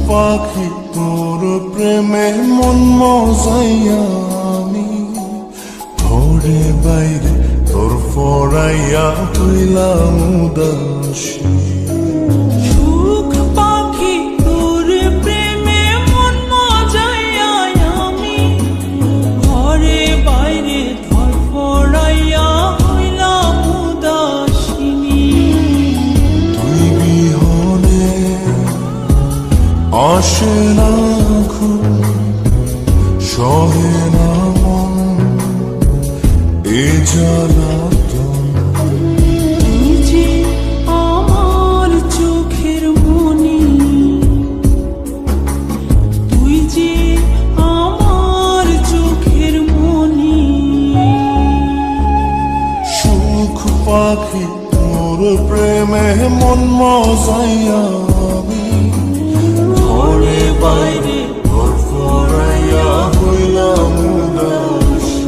পাখি তোর প্রেমে মন মজাইয়া আমি ঘরে বাইরে তোর ফরাইয়া হইলাম উদাসী। সুখ পাখি তোর প্রেমে মন মজাইয়া আমি ঘরে বাইরে তোর ফরাইয়া হইলাম উদাসিনী। তুই বিহনে আসে না ঘুম, সহে না মন এ জ্বালাতন। তুই যে আমার চোখের মনি, তুই যে আমার চোখের মনি। সুখ পাখি তোর প্রেমে মন মজাইয়া আমি ঘরে বাইরে তোর ফরাইয়া হইলাম উদাসী।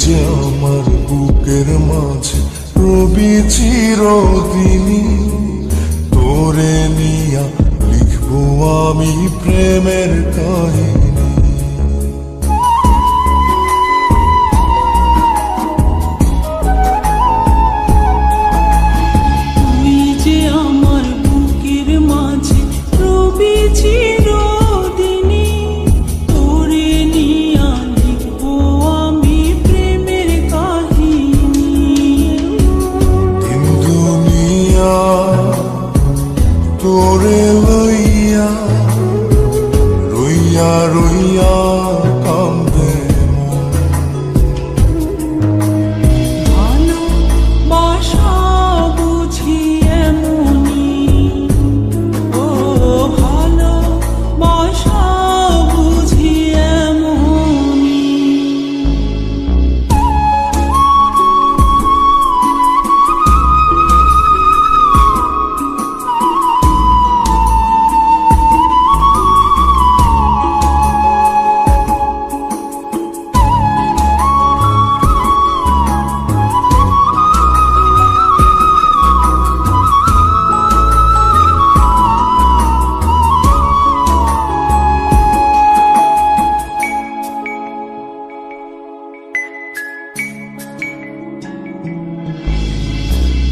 যে আমার বুকের মাঝে রবি চিরদিনী, তোরে নিয়া লিখবো আমি প্রেমের কাহিনী। তুই যে আমার বুকের মাঝে রবি চিরদিনী, তোরে নিয়া লিখবো আমি প্রেমের কাহিনী। দিন দুনিয়া তোরে লইয়া রইয়া রইয়া কান্দে মন। ভালোবাসা বুঝি এমনি, ও ভালোবাসা বুঝি এমনি।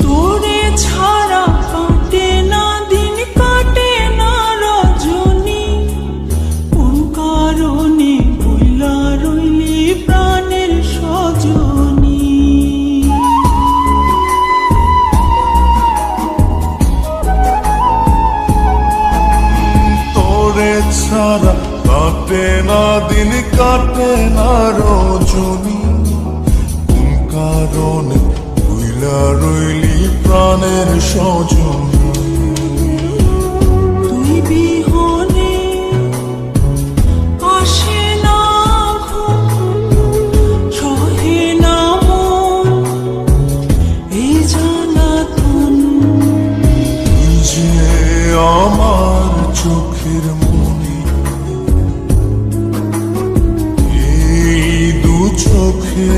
তোরে ছাড়া কাটে না দিন, কাটে না রজনী। কোন কারণে ভুলা রইলি প্রাণের সজনী। তোরে ছাড়া কাটে না দিন, কাটে না রজনী। কোন কারণে ভুইলা রইলি প্রাণের সজনী। তুই বিহনে আসে না ঘুম, সহে না মন এই জ্বালাতন। তুই যে আমার চোখের মনি, এই দু চোখে